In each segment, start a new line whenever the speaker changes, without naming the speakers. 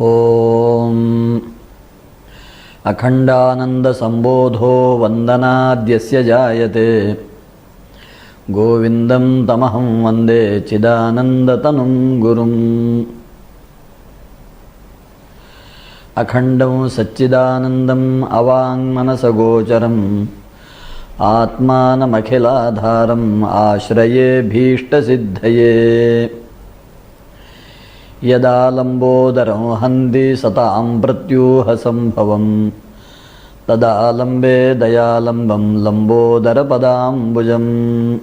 ओम अखंडानंद संबोधो वंदनाद्यस्य जायते गोविंदं तमहं वंदे चिदानंदतनुं गुरुम् अखंडं सच्चिदानंदम् अवाङ्मनसगोचरम् आत्मानमखिलाधारम् आश्रये भीष्टसिद्धये यदा लंबोदरं हन्ति सतां प्रत्यूहसंभवम् तदा लंबे दयालंबं लंबोदरपदाम्बुजम्।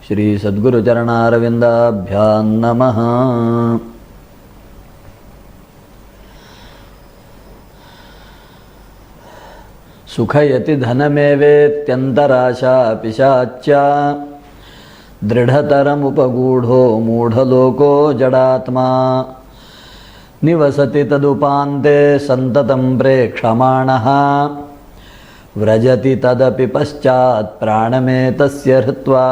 श्री सद्गुरुचरणारविन्दाभ्यां नमः। सुखयति धनमेवेत्यन्तराशा पिशाच्या दृढ़तरमुपगूढ़ो मूढ़लोको जडात्मा निवसति तदुपान्ते संततं प्रेक्षमाणः व्रजति तदपि पश्चात् प्राणमेतस्य हृत्वा।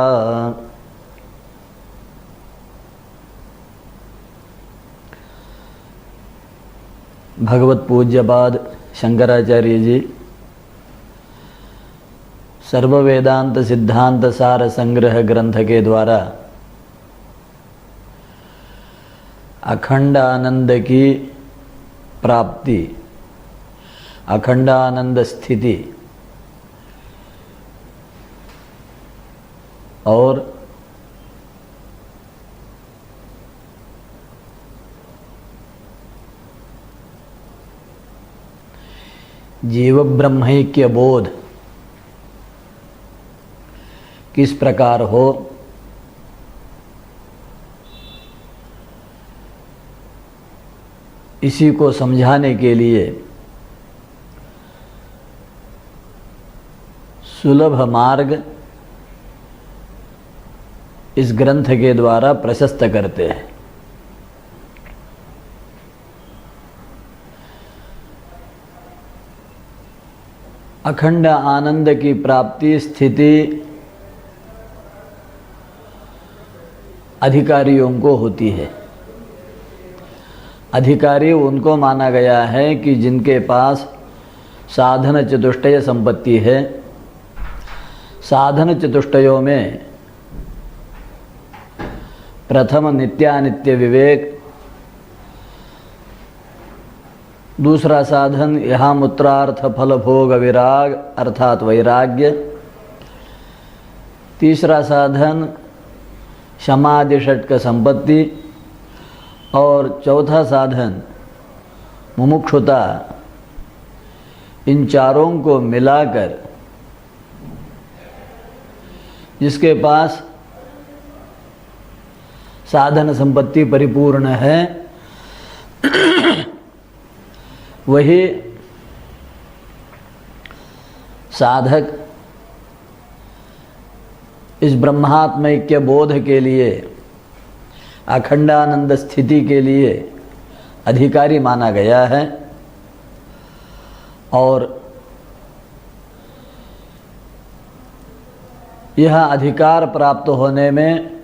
भगवत पूज्यपाद शंकराचार्य जी सर्व वेदांत सिद्धांत सार संग्रह ग्रंथ के द्वारा अखंड आनंद की प्राप्ति, अखंड आनंद स्थिति और जीव ब्रह्मैक्य बोध किस प्रकार हो, इसी को समझाने के लिए सुलभ मार्ग इस ग्रंथ के द्वारा प्रशस्त करते हैं। अखंड आनंद की प्राप्ति स्थिति अधिकारियों को होती है। अधिकारी उनको माना गया है कि जिनके पास साधन चतुष्टय संपत्ति है। साधन चतुष्टयों में प्रथम नित्यानित्य विवेक, दूसरा साधन यहाँ मूत्रार्थ फल भोग विराग अर्थात वैराग्य, तीसरा साधन समाधि षटक संपत्ति और चौथा साधन मुमुक्षुता। इन चारों को मिलाकर जिसके पास साधन संपत्ति परिपूर्ण है वही साधक इस ब्रह्मात्मैक्य बोध के लिए, अखंडानंद स्थिति के लिए अधिकारी माना गया है। और यह अधिकार प्राप्त होने में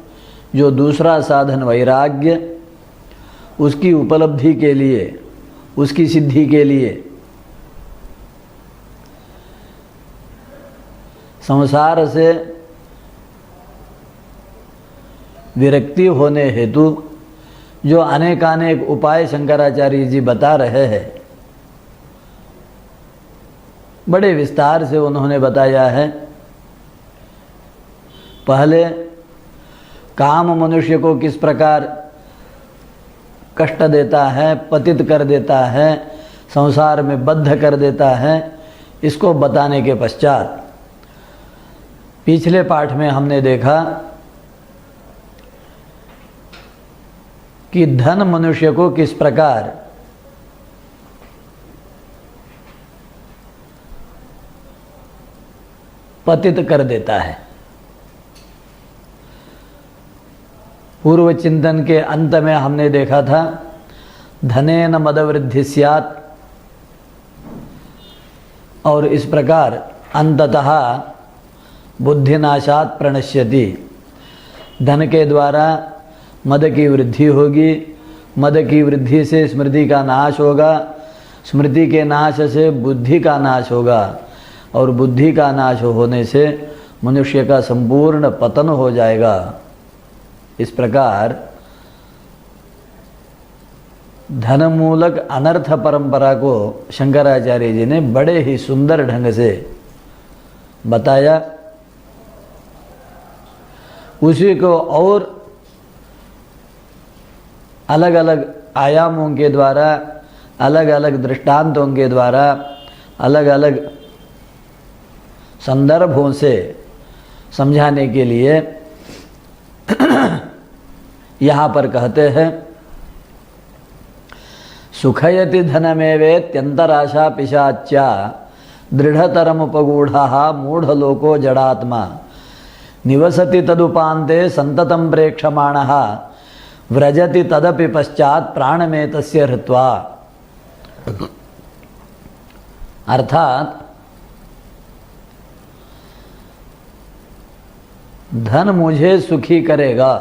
जो दूसरा साधन वैराग्य, उसकी उपलब्धि के लिए, उसकी सिद्धि के लिए संसार से विरक्ति होने हेतु जो अनेकानेक उपाय शंकराचार्य जी बता रहे हैं, बड़े विस्तार से उन्होंने बताया है। पहले काम मनुष्य को किस प्रकार कष्ट देता है, पतित कर देता है, संसार में बद्ध कर देता है, इसको बताने के पश्चात पिछले पाठ में हमने देखा कि धन मनुष्य को किस प्रकार पतित कर देता है। पूर्व चिंतन के अंत में हमने देखा था धनेन मदवृद्धि स्यात्, और इस प्रकार अंततः बुद्धिनाशात् प्रणश्यति। धन के द्वारा मद की वृद्धि होगी, मद की वृद्धि से स्मृति का नाश होगा, स्मृति के नाश से बुद्धि का नाश होगा, और बुद्धि का नाश होने से मनुष्य का संपूर्ण पतन हो जाएगा। इस प्रकार धनमूलक अनर्थ परंपरा को शंकराचार्य जी ने बड़े ही सुंदर ढंग से बताया। उसी को और अलग अलग आयामों के द्वारा, अलग अलग दृष्टांतों के द्वारा, अलग अलग संदर्भों से समझाने के लिए यहाँ पर कहते हैं, सुखयति धनमेवेत्यंतराशा पिशाच्या दृढ़तरमुपगूढ़ः मूढ़लोको जड़ात्मा निवसति तदुपान्ते संततं प्रेक्षमाणः व्रजति तदपि पश्चात प्राणमेतस्य हृत्वा। अर्थात धन मुझे सुखी करेगा,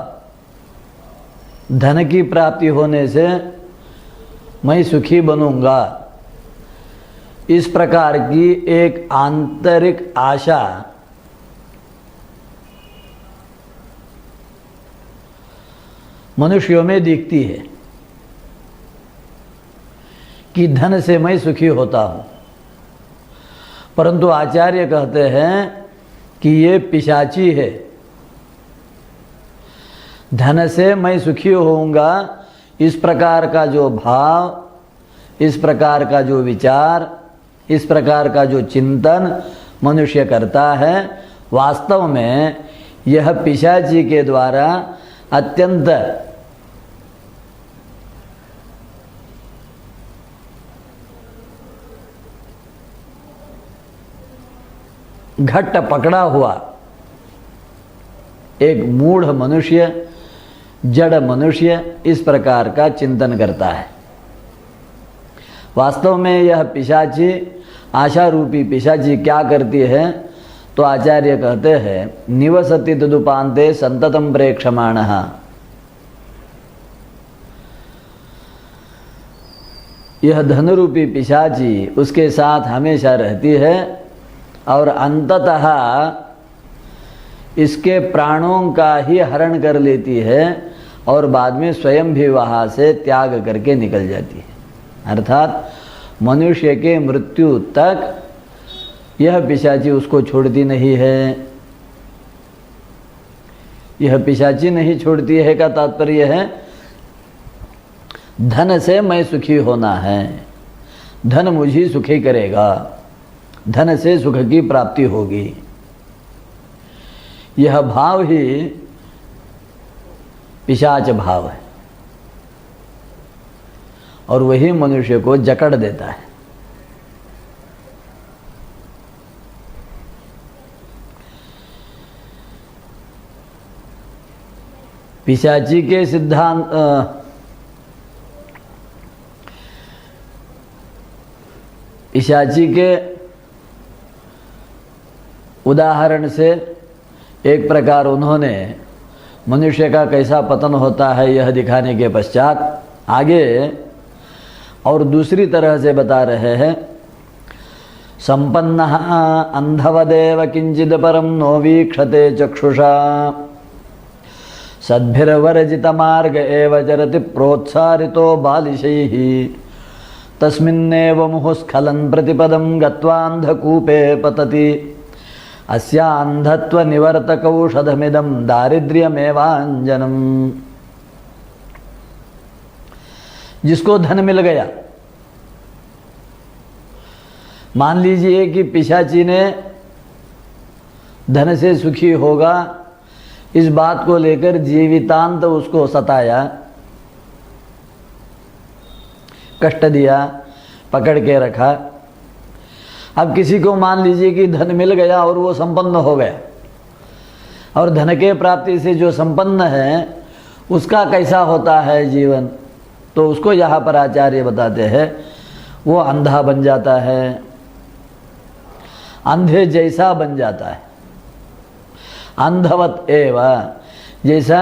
धन की प्राप्ति होने से मैं सुखी बनूंगा, इस प्रकार की एक आंतरिक आशा मनुष्यों में दिखती है कि धन से मैं सुखी होता हूं। परंतु आचार्य कहते हैं कि ये पिशाची है। धन से मैं सुखी होऊंगा, इस प्रकार का जो भाव, इस प्रकार का जो विचार, इस प्रकार का जो चिंतन मनुष्य करता है, वास्तव में यह पिशाची के द्वारा अत्यंत घट्ट पकड़ा हुआ एक मूढ़ मनुष्य, जड़ मनुष्य इस प्रकार का चिंतन करता है। वास्तव में यह पिशाची, आशा रूपी पिशाची क्या करती है? तो आचार्य कहते हैं, निवसति तदुपान्ते संततम प्रेक्षमाणः। यह धन रूपी पिशाची उसके साथ हमेशा रहती है और अंततः इसके प्राणों का ही हरण कर लेती है और बाद में स्वयं भी वहाँ से त्याग करके निकल जाती है। अर्थात मनुष्य के मृत्यु तक यह पिशाची उसको छोड़ती नहीं है। यह पिशाची नहीं छोड़ती है का तात्पर्य है, धन से मैं सुखी होना है, धन मुझे सुखी करेगा, धन से सुख की प्राप्ति होगी। यह भाव ही पिशाच भाव है और वही मनुष्य को जकड़ देता है। पिशाची के सिद्धांत पिशाची के उदाहरण से एक प्रकार उन्होंने मनुष्य का कैसा पतन होता है यह दिखाने के पश्चात आगे और दूसरी तरह से बता रहे हैं, संपन्नः अंधवदेव किंचिद परम नो वीक्षते चक्षुषा सद्भिर्वर्जित मार्ग एव चरति प्रोत्सारितो बालिशैः तस्मिन्नेव मुहुस्खलन प्रतिपदं गत्वान्धकूपे पतति अस्यांधत्व निवर्तकौषधमिदं दारिद्र्यमेवांजनम। जिसको धन मिल गया, मान लीजिए कि पिशाची ने धन से सुखी होगा इस बात को लेकर जीवितांत उसको सताया, कष्ट दिया, पकड़ के रखा। अब किसी को मान लीजिए कि धन मिल गया और वो संपन्न हो गया, और धन के प्राप्ति से जो संपन्न है उसका कैसा होता है जीवन, तो उसको यहाँ पर आचार्य बताते हैं, वो अंधा बन जाता है, अंधे जैसा बन जाता है। अंधवत एव, जैसा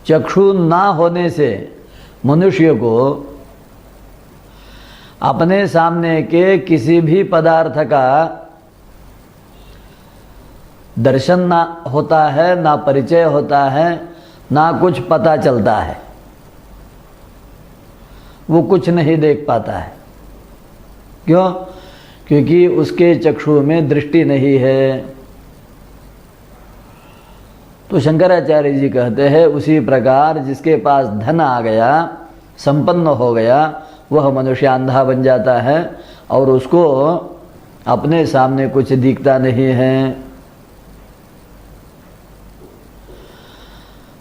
चक्षु ना होने से मनुष्य को अपने सामने के किसी भी पदार्थ का दर्शन ना होता है, ना परिचय होता है, ना कुछ पता चलता है। वो कुछ नहीं देख पाता है। क्यों? क्योंकि उसके चक्षु में दृष्टि नहीं है। तो शंकराचार्य जी कहते हैं उसी प्रकार जिसके पास धन आ गया, संपन्न हो गया, वह मनुष्य अंधा बन जाता है और उसको अपने सामने कुछ दिखता नहीं है।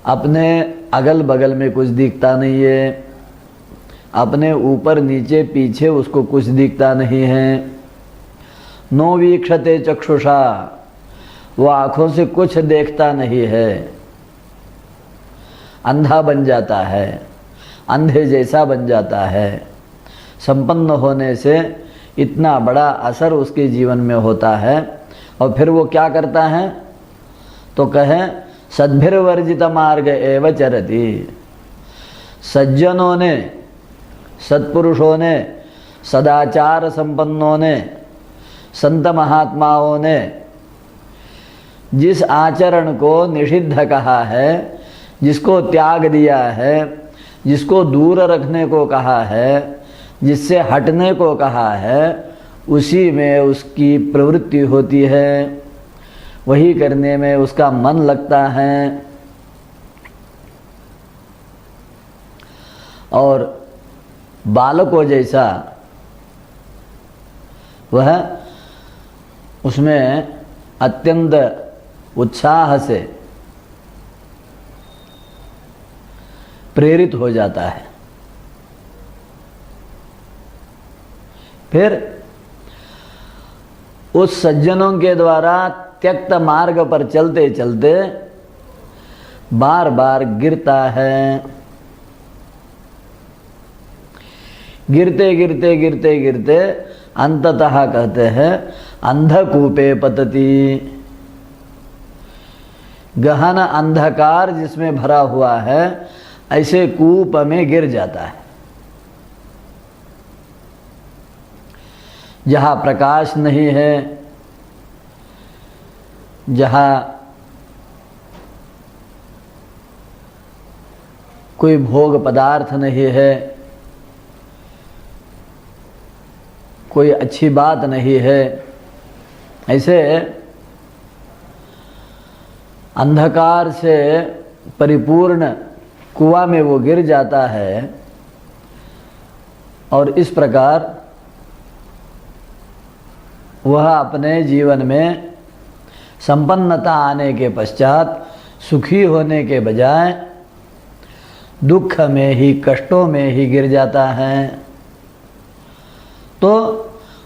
अपने अगल बगल में कुछ दिखता नहीं है, अपने ऊपर नीचे पीछे उसको कुछ दिखता नहीं है। नो वीक्षते चक्षुषा, वो आँखों से कुछ देखता नहीं है, अंधा बन जाता है, अंधे जैसा बन जाता है। संपन्न होने से इतना बड़ा असर उसके जीवन में होता है। और फिर वो क्या करता है? तो कहे सद्भिर्वर्जित मार्ग एव चरति। सज्जनों ने, सत्पुरुषों ने, सदाचार संपन्नों ने, संत महात्माओं ने जिस आचरण को निषिद्ध कहा है, जिसको त्याग दिया है, जिसको दूर रखने को कहा है, जिससे हटने को कहा है, उसी में उसकी प्रवृत्ति होती है, वही करने में उसका मन लगता है। और बालकों जैसा वह उसमें अत्यंत उत्साह से प्रेरित हो जाता है। फिर उस सज्जनों के द्वारा त्यक्त मार्ग पर चलते चलते बार बार गिरता है। गिरते गिरते गिरते गिरते अंततः कहते हैं अंधकूपे पतति। गहन अंधकार जिसमें भरा हुआ है, ऐसे कूप में गिर जाता है। जहाँ प्रकाश नहीं है, जहाँ कोई भोग पदार्थ नहीं है, कोई अच्छी बात नहीं है, ऐसे अंधकार से परिपूर्ण कुआं में वो गिर जाता है। और इस प्रकार वह अपने जीवन में संपन्नता आने के पश्चात सुखी होने के बजाय दुख में ही, कष्टों में ही गिर जाता है। तो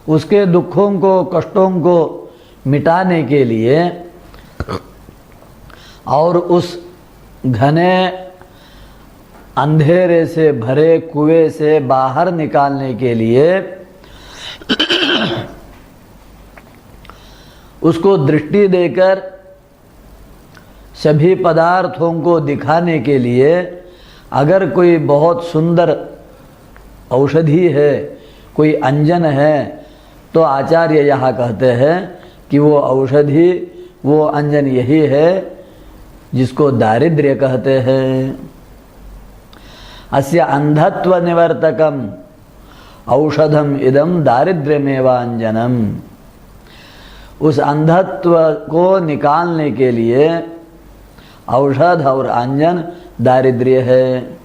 उसके दुखों को, कष्टों को मिटाने के लिए और उस घने अंधेरे से भरे कुएं से बाहर निकालने के लिए उसको दृष्टि देकर सभी पदार्थों को दिखाने के लिए अगर कोई बहुत सुंदर औषधि है, कोई अंजन है, तो आचार्य यहाँ कहते हैं कि वो औषधि, वो अंजन यही है जिसको दारिद्र्य कहते हैं। अस्य अंधत्व निवर्तकम औषधम इदम दारिद्र्यमेवांजनम। उस अंधत्व को निकालने के लिए औषध और अंजन दारिद्र्य है।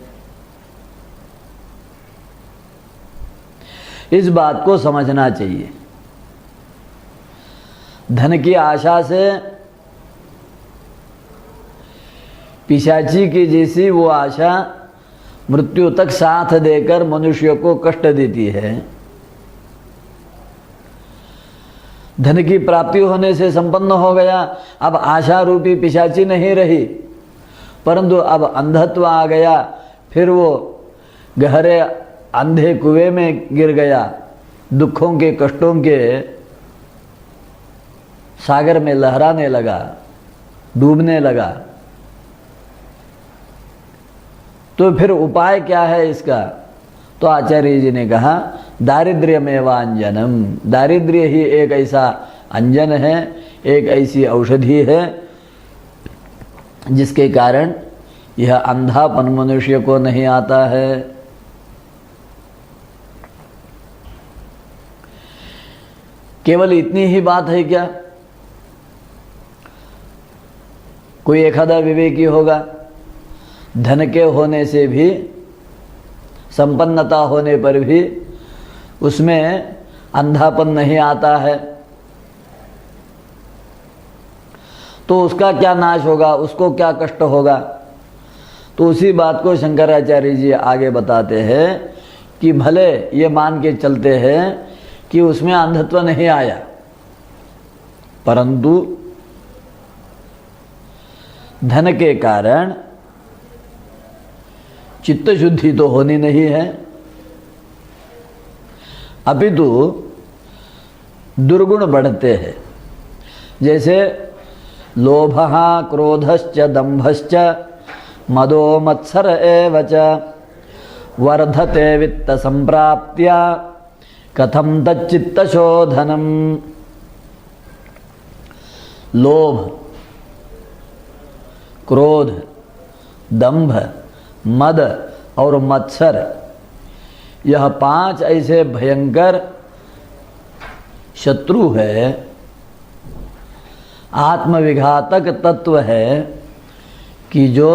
इस बात को समझना चाहिए। धन की आशा से पिशाची की जैसी वो आशा मृत्यु तक साथ देकर मनुष्य को कष्ट देती है। धन की प्राप्ति होने से संपन्न हो गया, अब आशा रूपी पिशाची नहीं रही, परंतु अब अंधत्व आ गया, फिर वो गहरे अंधे कुएं में गिर गया, दुखों के, कष्टों के सागर में लहराने लगा, डूबने लगा। तो फिर उपाय क्या है इसका? तो आचार्य जी ने कहा दारिद्र्यमेवांजनम, दारिद्र्य ही एक ऐसा अंजन है, एक ऐसी औषधि है जिसके कारण यह अंधापन मनुष्य को नहीं आता है। केवल इतनी ही बात है क्या? कोई एखादा विवेकी होगा, धन के होने से भी, संपन्नता होने पर भी उसमें अंधापन नहीं आता है, तो उसका क्या नाश होगा, उसको क्या कष्ट होगा? तो उसी बात को शंकराचार्य जी आगे बताते हैं कि भले ये मान के चलते हैं कि उसमें अंधत्व नहीं आया, परंतु धन के कारण चित्त शुद्धि तो होनी नहीं है, अपितु दुर्गुण बढ़ते हैं। जैसे लोभः क्रोधश्च दंभश्च मदो मत्सर एव च वर्धते वित्त संप्राप्त्या कथम तच्चित्त शोधनम। लोभ, क्रोध, दंभ, मद और मत्सर, यह 5 ऐसे भयंकर शत्रु है, आत्मविघातक तत्व है कि जो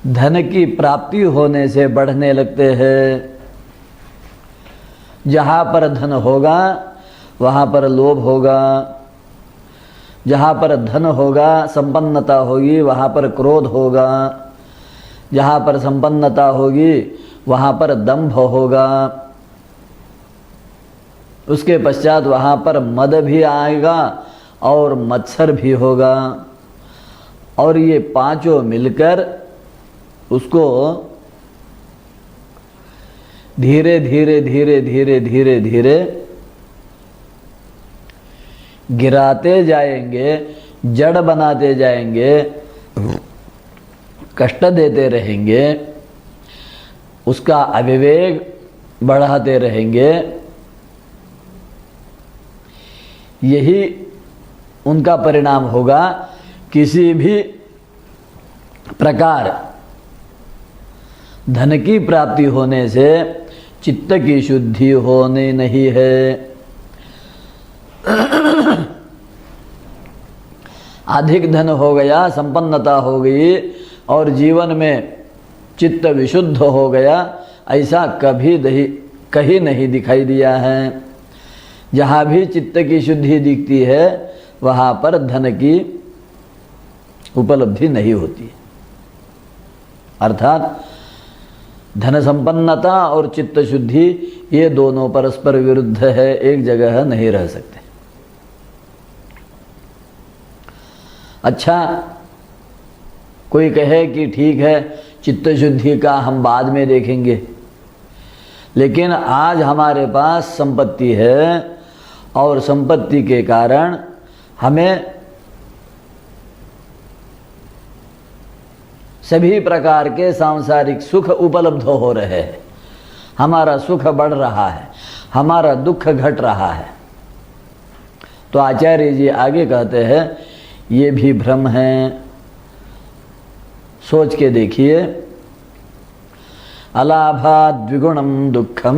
धन की प्राप्ति होने से बढ़ने लगते हैं। जहाँ पर धन होगा वहाँ पर लोभ होगा, जहाँ पर धन होगा, संपन्नता होगी, वहाँ पर क्रोध होगा, जहाँ पर संपन्नता होगी वहाँ पर दंभ होगा, उसके पश्चात वहाँ पर मद भी आएगा और मत्सर भी होगा, और ये 5 मिलकर उसको धीरे धीरे धीरे धीरे धीरे धीरे गिराते जाएंगे, जड़ बनाते जाएंगे, कष्ट देते रहेंगे, उसका अविवेक बढ़ाते रहेंगे। यही उनका परिणाम होगा। किसी भी प्रकार धन की प्राप्ति होने से चित्त की शुद्धि होने नहीं है। अधिक धन हो गया, संपन्नता हो गई और जीवन में चित्त विशुद्ध हो गया, ऐसा कहीं नहीं दिखाई दिया है। जहाँ भी चित्त की शुद्धि दिखती है वहाँ पर धन की उपलब्धि नहीं होती। अर्थात धन संपन्नता और चित्त शुद्धि ये दोनों परस्पर विरुद्ध है, एक जगह नहीं रह सकते। अच्छा, कोई कहे कि ठीक है चित्त शुद्धि का हम बाद में देखेंगे, लेकिन आज हमारे पास संपत्ति है और संपत्ति के कारण हमें सभी प्रकार के सांसारिक सुख उपलब्ध हो रहे हैं, हमारा सुख बढ़ रहा है, हमारा दुख घट रहा है। तो आचार्य जी आगे कहते हैं ये भी भ्रम है। सोच के देखिए, अलाभाद् द्विगुणं दुःखं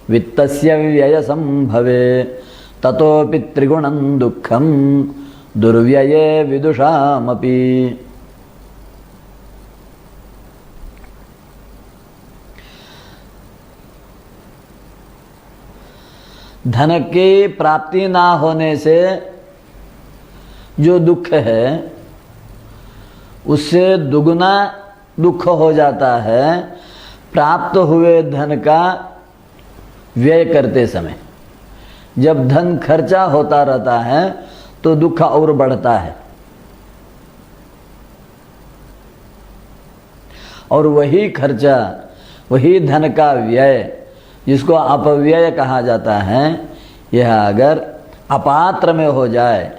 वित्तस्य व्यय संभवे ततोपि त्रिगुणं दुःखं दुर्व्यये विदुषामपि। धन की प्राप्ति ना होने से जो दुख है उससे दुगुना दुख हो जाता है प्राप्त हुए धन का व्यय करते समय। जब धन खर्चा होता रहता है तो दुख और बढ़ता है, और वही खर्चा, वही धन का व्यय जिसको अपव्यय कहा जाता है, यह अगर अपात्र में हो जाए,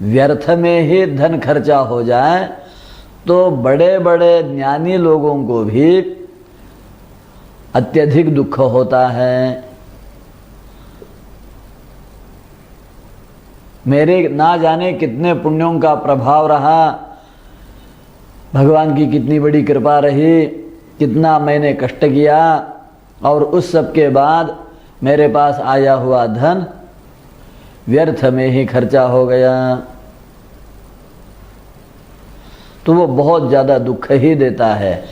व्यर्थ में ही धन खर्चा हो जाए तो बड़े बड़े ज्ञानी लोगों को भी अत्यधिक दुख होता है। मेरे ना जाने कितने पुण्यों का प्रभाव रहा, भगवान की कितनी बड़ी कृपा रही, कितना मैंने कष्ट किया, और उस सब के बाद मेरे पास आया हुआ धन व्यर्थ में ही खर्चा हो गया, तो वो बहुत ज़्यादा दुख ही देता है।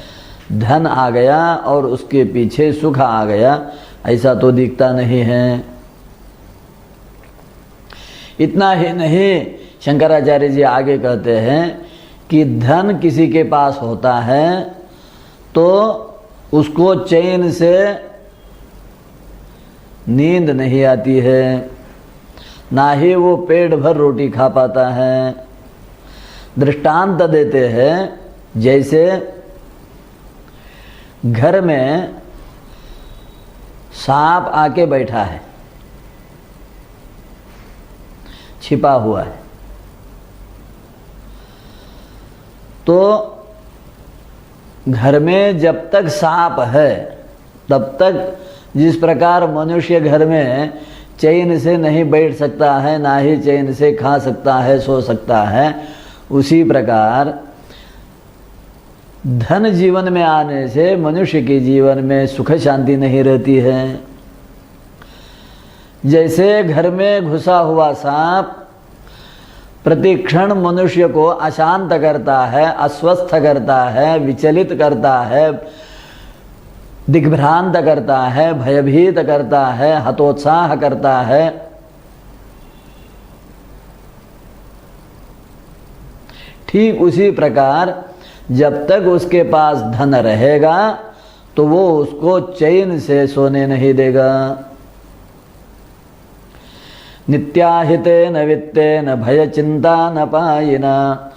धन आ गया और उसके पीछे सुख आ गया, ऐसा तो दिखता नहीं है। इतना ही नहीं, शंकराचार्य जी आगे कहते हैं कि धन किसी के पास होता है तो उसको चैन से नींद नहीं आती है, ना ही वो पेट भर रोटी खा पाता है। दृष्टांत देते हैं, जैसे घर में सांप आके बैठा है, छिपा हुआ है, तो घर में जब तक सांप है तब तक जिस प्रकार मनुष्य घर में चैन से नहीं बैठ सकता है, ना ही चैन से खा सकता है, सो सकता है, उसी प्रकार धन जीवन में आने से मनुष्य के जीवन में सुख शांति नहीं रहती है। जैसे घर में घुसा हुआ सांप प्रतिक्षण मनुष्य को अशांत करता है, अस्वस्थ करता है, विचलित करता है, दिग्भ्रांत करता है, भयभीत करता है, हतोत्साह करता है, ठीक उसी प्रकार जब तक उसके पास धन रहेगा तो वो उसको चैन से सोने नहीं देगा। नित्याहितेन वित्तेन भय चिंता न पायिना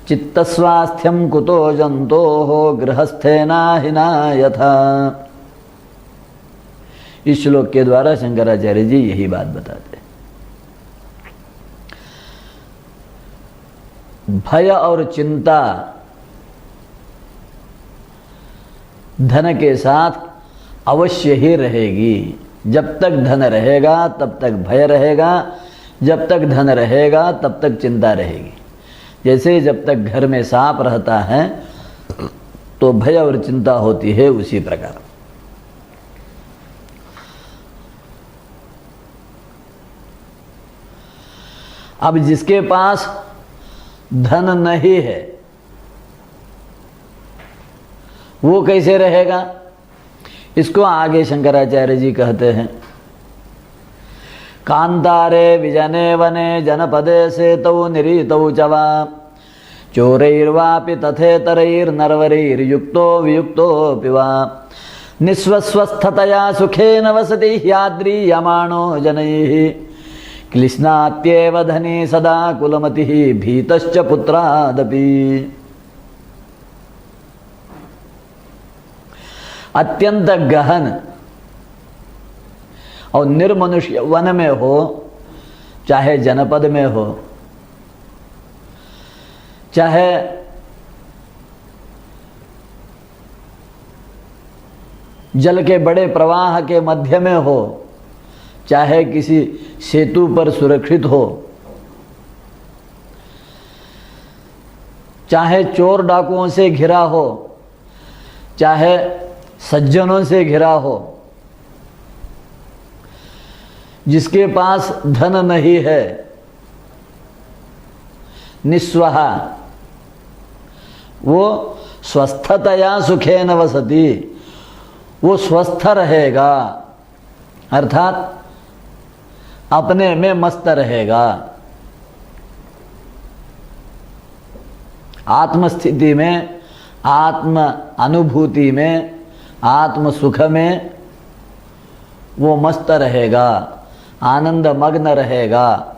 चित्तस्वास्थ्यम कुतो जंतोः गृहस्थेना हिना यथा। इस श्लोक के द्वारा शंकराचार्य जी यही बात बताते हैं। भय और चिंता धन के साथ अवश्य ही रहेगी। जब तक धन रहेगा तब तक भय रहेगा, जब तक धन रहेगा तब तक चिंता रहेगी। जैसे जब तक घर में सांप रहता है तो भय और चिंता होती है, उसी प्रकार अब जिसके पास धन नहीं है वो कैसे रहेगा, इसको आगे शंकराचार्य जी कहते हैं। कांतारे विजने वने जनपदे सेतौ निरीतौ च वा चोरैर्वापि तथेतरैर्नरवरैर्युक्तो वियुक्तोऽपि वा निःस्वस्थतया सुखेन वसति ह्याद्रीयमाणो जनैः क्लिश्नात्येव धनी सदा कुलमतिः भीतश्च पुत्रादपि। अत्यंत गहन और निर्मनुष्य वन में हो, चाहे जनपद में हो, चाहे जल के बड़े प्रवाह के मध्य में हो, चाहे किसी सेतु पर सुरक्षित हो, चाहे चोर डाकुओं से घिरा हो, चाहे सज्जनों से घिरा हो, जिसके पास धन नहीं है, निस्वहा, वो स्वस्थतया सुखेन वसति, वो स्वस्थ रहेगा, अर्थात अपने में मस्त रहेगा। आत्मस्थिति में, आत्म अनुभूति में, आत्म सुख में वो मस्त रहेगा, आनंद मग्न रहेगा।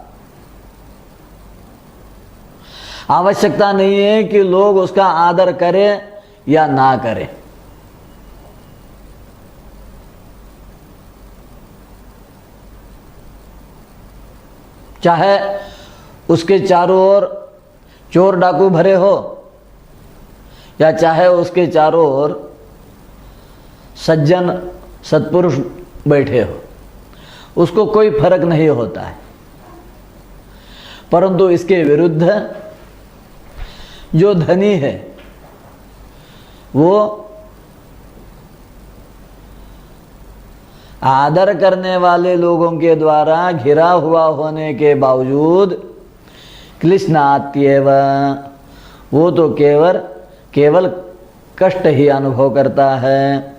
आवश्यकता नहीं है कि लोग उसका आदर करें या ना करें। चाहे उसके चारों ओर चोर डाकू भरे हो या चाहे उसके चारों ओर सज्जन सत्पुरुष बैठे हो, उसको कोई फर्क नहीं होता है। परंतु इसके विरुद्ध जो धनी है वो आदर करने वाले लोगों के द्वारा घिरा हुआ होने के बावजूद क्लिश्नात्येव, वो तो केवल कष्ट ही अनुभव करता है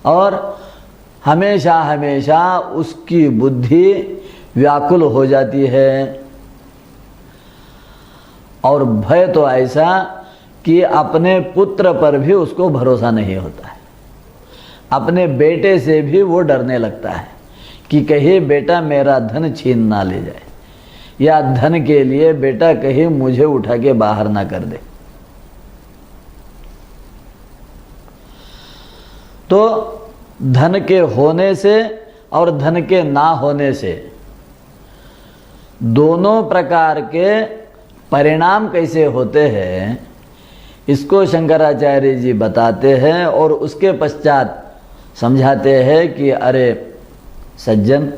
और हमेशा हमेशा उसकी बुद्धि व्याकुल हो जाती है। और भय तो ऐसा कि अपने पुत्र पर भी उसको भरोसा नहीं होता है, अपने बेटे से भी वो डरने लगता है कि कहीं बेटा मेरा धन छीन ना ले जाए या धन के लिए बेटा कहीं मुझे उठा के बाहर ना कर दे। तो धन के होने से और धन के ना होने से दोनों प्रकार के परिणाम कैसे होते हैं इसको शंकराचार्य जी बताते हैं और उसके पश्चात समझाते हैं कि अरे सज्जन,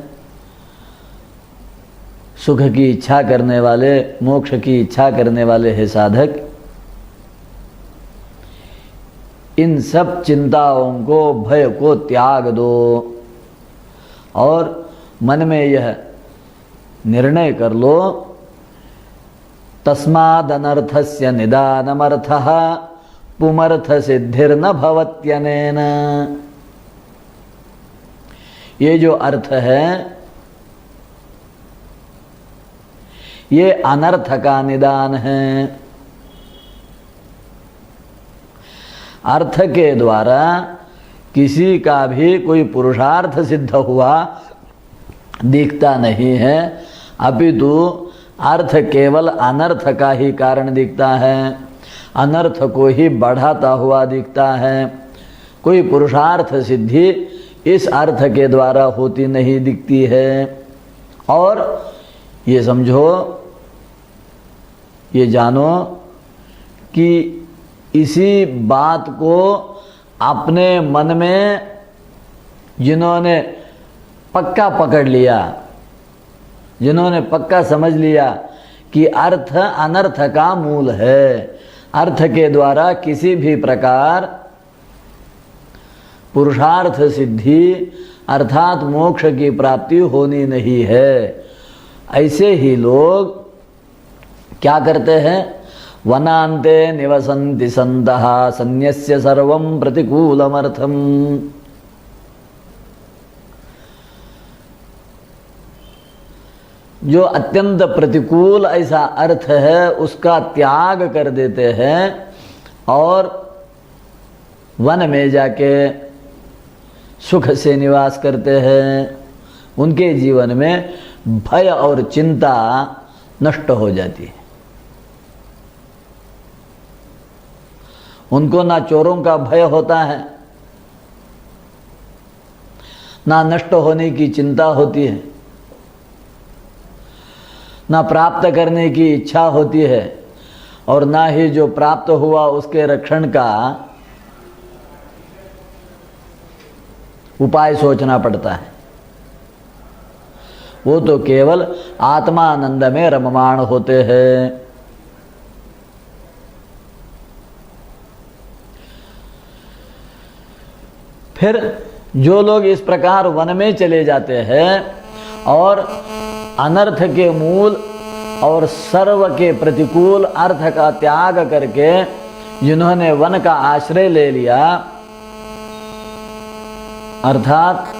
सुख की इच्छा करने वाले, मोक्ष की इच्छा करने वाले है साधक, इन सब चिंताओं को, भय को त्याग दो और मन में यह निर्णय कर लो, तस्मादनर्थस्य निदानमर्थः पुमर्थ सिद्धिर्न भवत्यनेन। ये जो अर्थ है ये अनर्थ का निदान है। अर्थ के द्वारा किसी का भी कोई पुरुषार्थ सिद्ध हुआ दिखता नहीं है, अपितु अर्थ केवल अनर्थ का ही कारण दिखता है, अनर्थ को ही बढ़ाता हुआ दिखता है। कोई पुरुषार्थ सिद्धि इस अर्थ के द्वारा होती नहीं दिखती है। और ये समझो, ये जानो कि इसी बात को अपने मन में जिन्होंने पक्का पकड़ लिया, जिन्होंने पक्का समझ लिया कि अर्थ अनर्थ का मूल है, अर्थ के द्वारा किसी भी प्रकार पुरुषार्थ सिद्धि अर्थात मोक्ष की प्राप्ति होनी नहीं है, ऐसे ही लोग क्या करते हैं? वनान्ते निवसन्ति सन्तः सन्न्यस्य सर्वं प्रतिकूलमर्थम्। जो अत्यंत प्रतिकूल ऐसा अर्थ है उसका त्याग कर देते हैं और वन में जाके सुख से निवास करते हैं। उनके जीवन में भय और चिंता नष्ट हो जाती है। उनको ना चोरों का भय होता है, ना नष्ट होने की चिंता होती है, ना प्राप्त करने की इच्छा होती है और ना ही जो प्राप्त हुआ उसके रक्षण का उपाय सोचना पड़ता है। वो तो केवल आत्मानंद में रममाण होते हैं। फिर जो लोग इस प्रकार वन में चले जाते हैं और अनर्थ के मूल और सर्व के प्रतिकूल अर्थ का त्याग करके जिन्होंने वन का आश्रय ले लिया, अर्थात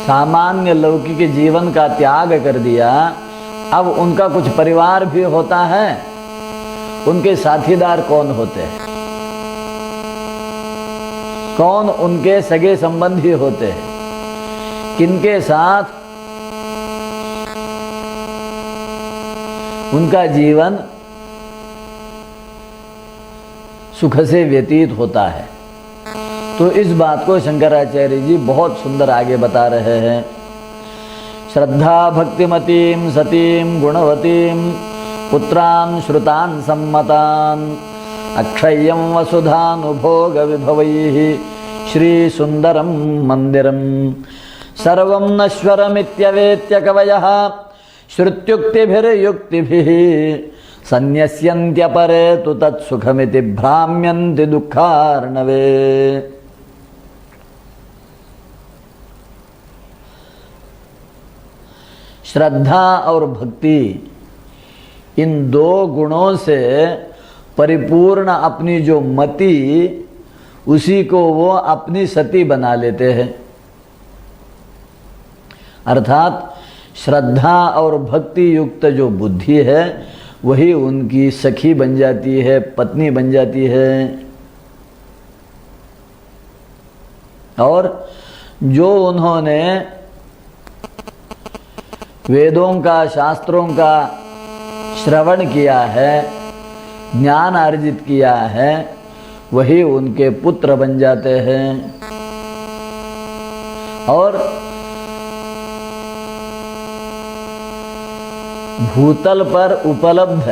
सामान्य लौकिक जीवन का त्याग कर दिया, अब उनका कुछ परिवार भी होता है। उनके साथीदार कौन होते हैं? कौन उनके सगे संबंधी होते हैं? किनके साथ उनका जीवन सुख से व्यतीत होता है? तो इस बात को शंकराचार्य जी बहुत सुंदर आगे बता रहे हैं श्रद्धा भक्तिमतीं सतीं गुणवतीं पुत्रान् श्रुतान् सम्मतान् अक्षय्यं वसुधानुभोगविभवैः श्रीसुन्दरं मन्दिरं सर्वं नश्वरमित्यवेत्य कवयः श्रुत्युक्तिभिर्युक्तिभिः सन्न्यस्यन्त्यपरे तु तत्सुखमिति भ्राम्यन्ति दुःखार्णवे। श्रद्धा और भक्ति इन दो गुणों से परिपूर्ण अपनी जो मति, उसी को वो अपनी सती बना लेते हैं। अर्थात श्रद्धा और भक्ति युक्त जो बुद्धि है वही उनकी सखी बन जाती है, पत्नी बन जाती है। और जो उन्होंने वेदों का, शास्त्रों का श्रवण किया है, ज्ञान अर्जित किया है, वही उनके पुत्र बन जाते हैं। और भूतल पर उपलब्ध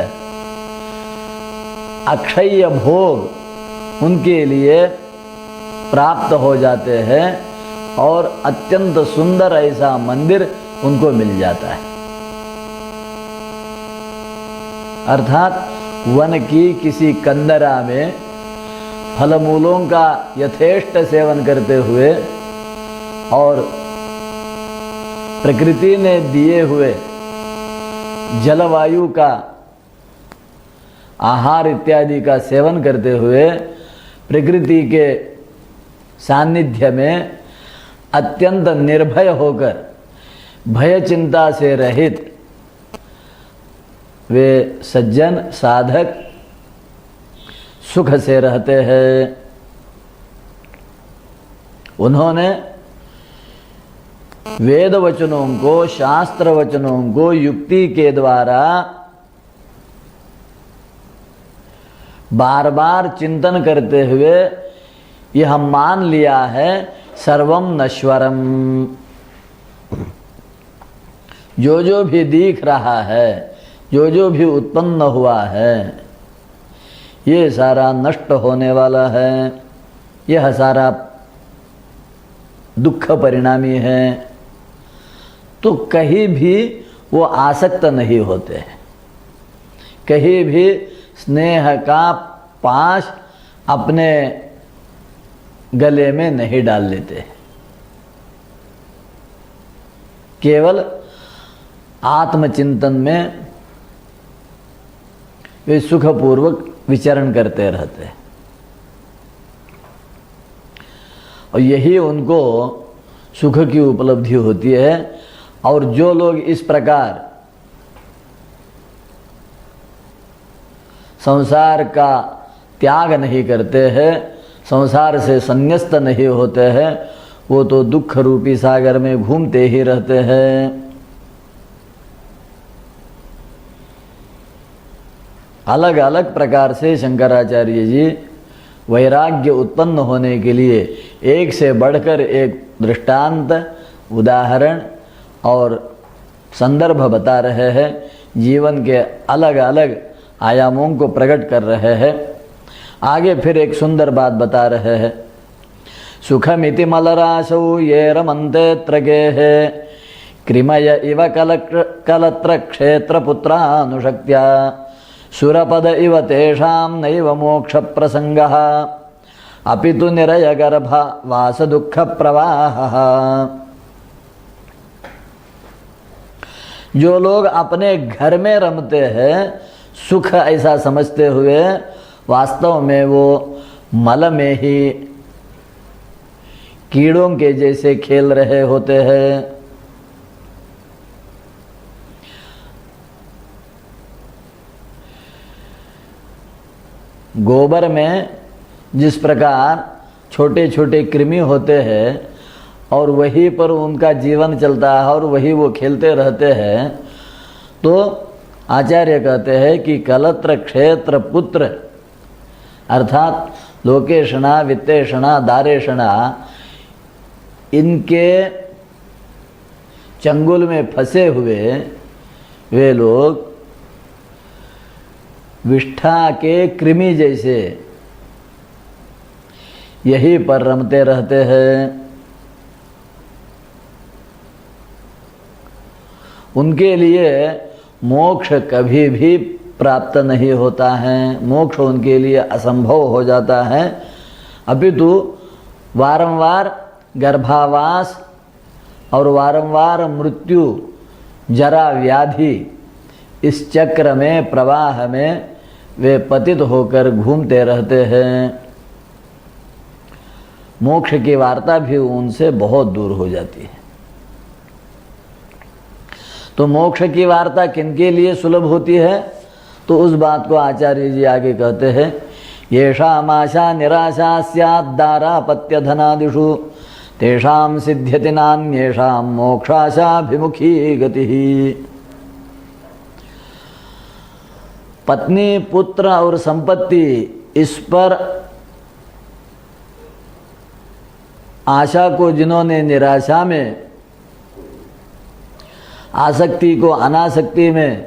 अक्षय भोग उनके लिए प्राप्त हो जाते हैं और अत्यंत सुंदर ऐसा मंदिर उनको मिल जाता है। अर्थात वन की किसी कंदरा में फलमूलों का यथेष्ट सेवन करते हुए और प्रकृति ने दिए हुए जलवायु का, आहार इत्यादि का सेवन करते हुए प्रकृति के सानिध्य में अत्यंत निर्भय होकर, भय चिंता से रहित वे सज्जन साधक सुख से रहते हैं। उन्होंने वेद वचनों को, शास्त्र वचनों को युक्ति के द्वारा बार बार चिंतन करते हुए यह मान लिया है सर्वम नश्वरम। जो भी दिख रहा है, जो भी उत्पन्न हुआ है, ये सारा नष्ट होने वाला है, यह सारा दुख परिणामी है। तो कहीं भी वो आसक्त नहीं होते हैं, कहीं भी स्नेह का पाश अपने गले में नहीं डाल लेते। केवल आत्मचिंतन में वे सुखपूर्वक विचरण करते रहते हैं और यही उनको सुख की उपलब्धि होती है। और जो लोग इस प्रकार संसार का त्याग नहीं करते हैं, संसार से संन्यस्त नहीं होते हैं, वो तो दुख रूपी सागर में घूमते ही रहते हैं। अलग अलग प्रकार से शंकराचार्य जी वैराग्य उत्पन्न होने के लिए एक से बढ़कर एक दृष्टांत, उदाहरण और संदर्भ बता रहे हैं। जीवन के अलग अलग आयामों को प्रकट कर रहे हैं। आगे फिर एक सुंदर बात बता रहे हैं। सुखमिति मलराशौ ये रमन्ते त्रगेहे कृमय इव कलत्र क्षेत्र पुत्रानुशक्त्या सुरपद इव तेषां नैव मोक्ष प्रसंगः अपितु निरय गर्भ वास दुख प्रवाहः। जो लोग अपने घर में रमते हैं सुख ऐसा समझते हुए, वास्तव में वो मल में ही कीड़ों के जैसे खेल रहे होते हैं। गोबर में जिस प्रकार छोटे छोटे कृमि होते हैं और वहीं पर उनका जीवन चलता है और वही वो खेलते रहते हैं, तो आचार्य कहते हैं कि कलत्र क्षेत्र पुत्र अर्थात लोकेशना, वित्तेषणा, दारेषणा, इनके चंगुल में फंसे हुए वे लोग विष्ठा के कृमि जैसे यहीं पर रमते रहते हैं। उनके लिए मोक्ष कभी भी प्राप्त नहीं होता है, मोक्ष उनके लिए असंभव हो जाता है। अपितु वारंवार गर्भावास और वारंवार मृत्यु, जरा, व्याधि, इस चक्र में, प्रवाह में वे पतित होकर घूमते रहते हैं। मोक्ष की वार्ता भी उनसे बहुत दूर हो जाती है। तो मोक्ष की वार्ता किनके लिए सुलभ होती है? तो उस बात को आचार्य जी आगे कहते हैं, येषाम् आशा निराशा स्यात् दारापत्य धनादिषु तेषां सिद्ध्यति नान्येषां मोक्षाशाभिमुखी गतिः। पत्नी, पुत्र और संपत्ति, इस पर आशा को जिन्होंने निराशा में, आसक्ति को अनासक्ति में,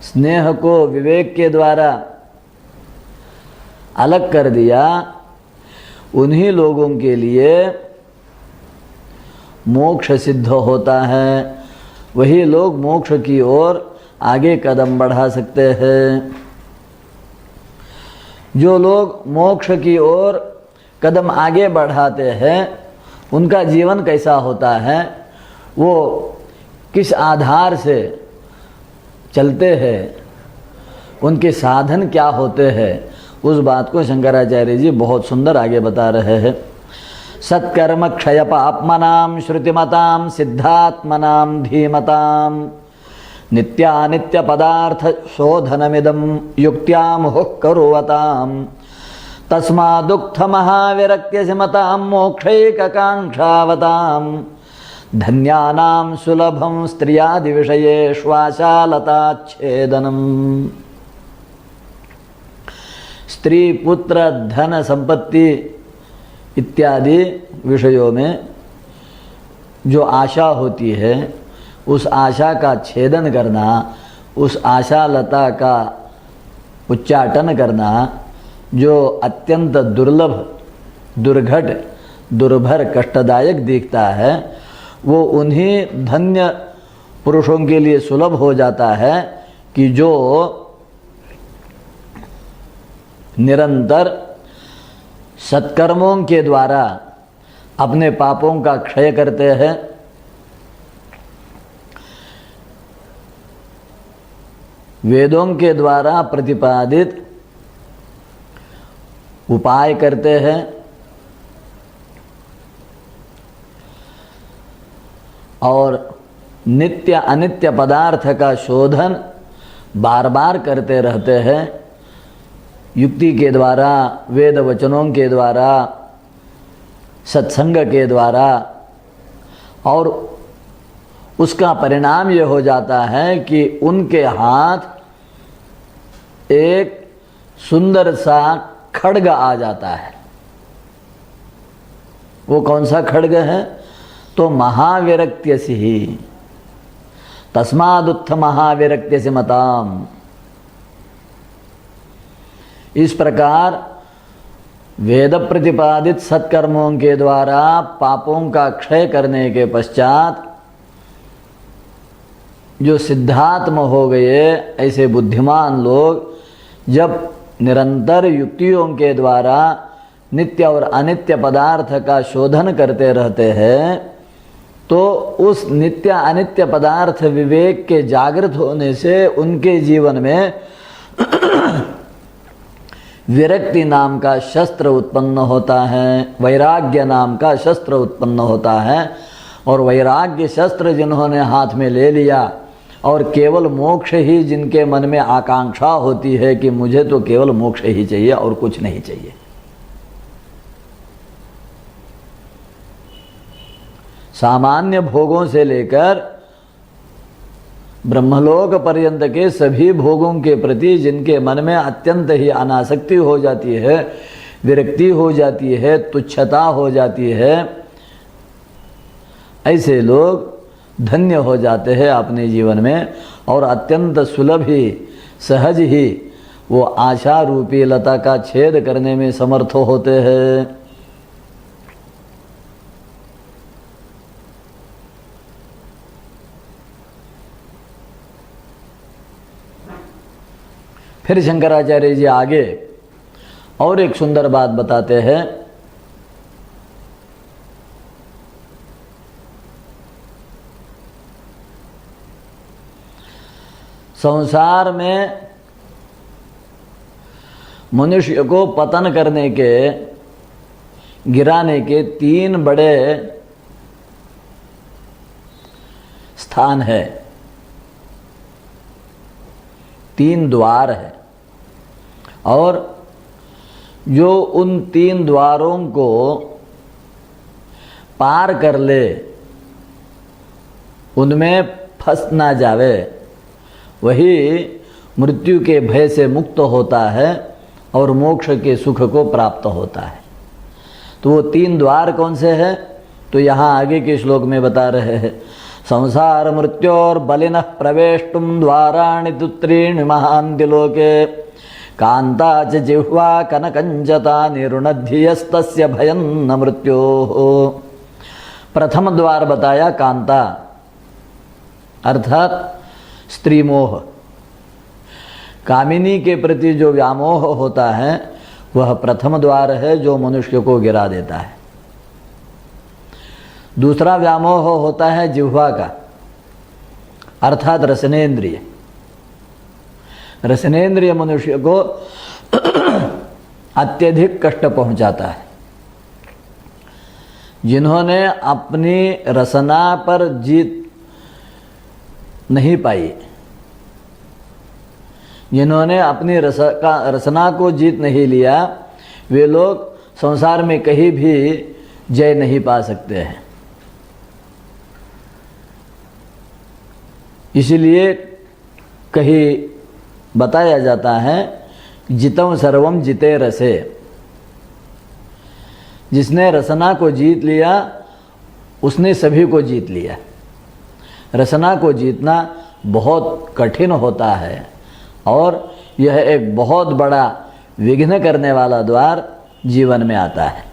स्नेह को विवेक के द्वारा अलग कर दिया, उन्हीं लोगों के लिए मोक्ष सिद्ध होता है। वही लोग मोक्ष की ओर आगे कदम बढ़ा सकते हैं। जो लोग मोक्ष की ओर कदम आगे बढ़ाते हैं, उनका जीवन कैसा होता है, वो किस आधार से चलते हैं, उनके साधन क्या होते हैं, उस बात को शंकराचार्य जी बहुत सुंदर आगे बता रहे हैं। सत्कर्म क्षय पाप्मनां श्रुतिमतां सिद्धात्मनां धीमतां नित्यानित्य पदार्थ शोधनमिदं युक्त्या मुहुः कुर्वतां तस्मादुक्थ महाविरक्त्यसिमतां मोक्षैककाङ्क्षावतां धन्यानां सुलभं स्त्रियादिविषयेष्वाशालताच्छेदनम्। स्त्री, पुत्र, धन, संपत्ति इत्यादि विषयों में जो आशा होती है, उस आशा का छेदन करना, उस आशालता का उच्चाटन करना, जो अत्यंत दुर्लभ, दुर्घट, दुर्भर, कष्टदायक दिखता है, वो उन्हीं धन्य पुरुषों के लिए सुलभ हो जाता है कि जो निरंतर सत्कर्मों के द्वारा अपने पापों का क्षय करते हैं, वेदों के द्वारा प्रतिपादित उपाय करते हैं और नित्य अनित्य पदार्थ का शोधन बार बार करते रहते हैं, युक्ति के द्वारा, वेद वचनों के द्वारा, सत्संग के द्वारा। और उसका परिणाम ये हो जाता है कि उनके हाथ एक सुंदर सा खड्ग आ जाता है। वो कौन सा खड्ग है? तो महाविरक्त्यसि ही तस्मादुत्थ महाविरक्त्यसि मताम। इस प्रकार वेद प्रतिपादित सत्कर्मों के द्वारा पापों का क्षय करने के पश्चात जो सिद्धात्म हो गए ऐसे बुद्धिमान लोग जब निरंतर युक्तियों के द्वारा नित्य और अनित्य पदार्थ का शोधन करते रहते हैं, तो उस नित्य अनित्य पदार्थ विवेक के जागृत होने से उनके जीवन में विरक्ति नाम का शस्त्र उत्पन्न होता है, वैराग्य नाम का शस्त्र उत्पन्न होता है। और वैराग्य शस्त्र जिन्होंने हाथ में ले लिया और केवल मोक्ष ही जिनके मन में आकांक्षा होती है कि मुझे तो केवल मोक्ष ही चाहिए और कुछ नहीं चाहिए, सामान्य भोगों से लेकर ब्रह्मलोक पर्यंत के सभी भोगों के प्रति जिनके मन में अत्यंत ही अनासक्ति हो जाती है, विरक्ति हो जाती है, तुच्छता हो जाती है, ऐसे लोग धन्य हो जाते हैं अपने जीवन में और अत्यंत सुलभ ही सहज ही वो आशा रूपी लता का छेद करने में समर्थ होते हैं। फिर शंकराचार्य जी आगे और एक सुंदर बात बताते हैं। संसार में मनुष्य को पतन करने के, गिराने के 3 बड़े स्थान है, 3 द्वार है। और जो उन 3 द्वारों को पार कर ले, उनमें फंस ना जावे, वही मृत्यु के भय से मुक्त होता है और मोक्ष के सुख को प्राप्त होता है। तो वो 3 द्वार कौन से हैं? तो यहाँ आगे के श्लोक में बता रहे हैं। संसार मृत्योर बलिनः प्रवेष्टुम द्वाराणि तुत्रीणि महान्ति लोके कांता च जिह्वा कनकंजता निरुणध्यस्तस्य भयं न मृत्योः। प्रथम द्वार बताया कांता, अर्थात स्त्री मोह। कामिनी के प्रति जो व्यामोह होता है वह प्रथम द्वार है जो मनुष्य को गिरा देता है। दूसरा व्यामोह होता है जिह्वा का, अर्थात रसनेन्द्रिय। रसनेन्द्रिय मनुष्य को अत्यधिक कष्ट पहुंचाता है। जिन्होंने अपनी रसना पर जीत नहीं पाई, जिन्होंने अपनी रसना को जीत नहीं लिया, वे लोग संसार में कहीं भी जय नहीं पा सकते हैं। इसलिए कहीं बताया जाता है जितम सर्वम जिते रसे। जिसने रसना को जीत लिया उसने सभी को जीत लिया। रसना को जीतना बहुत कठिन होता है और यह एक बहुत बड़ा विघ्न करने वाला द्वार जीवन में आता है।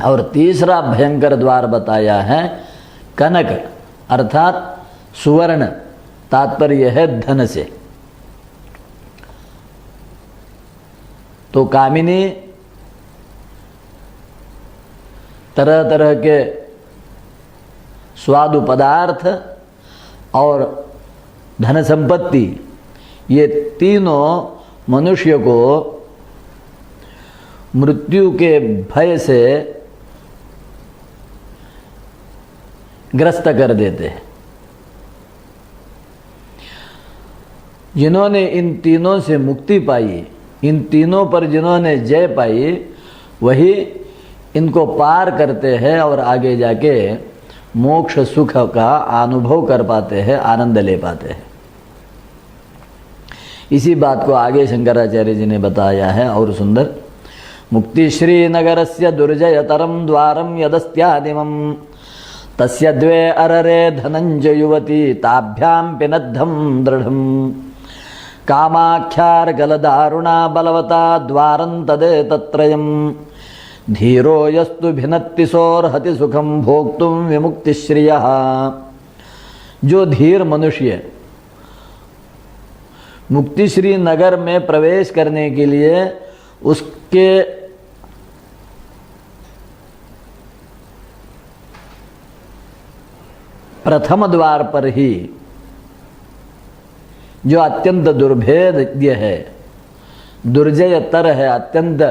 और तीसरा भयंकर द्वार बताया है कनक, अर्थात सुवर्ण। तात्पर्य है धन से। तो कामिनी तरह तरह के स्वादु पदार्थ और धन संपत्ति, ये तीनों मनुष्य को मृत्यु के भय से ग्रस्त कर देते हैं। जिन्होंने इन तीनों से मुक्ति पाई, इन तीनों पर जिन्होंने जय पाई, वही इनको पार करते हैं और आगे जाके मोक्ष सुख का अनुभव कर पाते हैं, आनंद ले पाते हैं। इसी बात को आगे शंकराचार्य जी ने बताया है और सुंदर। मुक्ति श्री नगरस्य दुर्जयतरम द्वारम यदस्त्यादिमं तस्य द्वे अररे धनंजय युवती ताभ्याम पिनद्धं दृढ़ं कामाख्यार गलदारुणा बलवता द्वारं तदे तत्रयं धीरो यस्तु भिनत्तिसोर्हति सुखम भोक्तुम विमुक्तिश्रियः। जो धीर मनुष्य मुक्तिश्री नगर में प्रवेश करने के लिए उसके प्रथम द्वार पर ही, जो अत्यंत दुर्भेद्य है, दुर्जयतर है, अत्यंत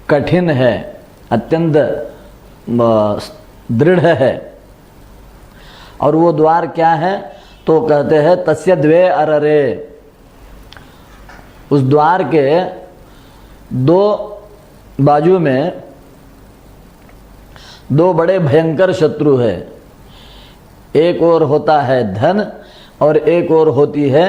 कठिन है, अत्यंत दृढ़ है। और वो द्वार क्या है? तो कहते हैं तस्य द्वे अररे। उस द्वार के 2 बाजू में 2 बड़े भयंकर शत्रु है। एक ओर होता है धन और एक ओर होती है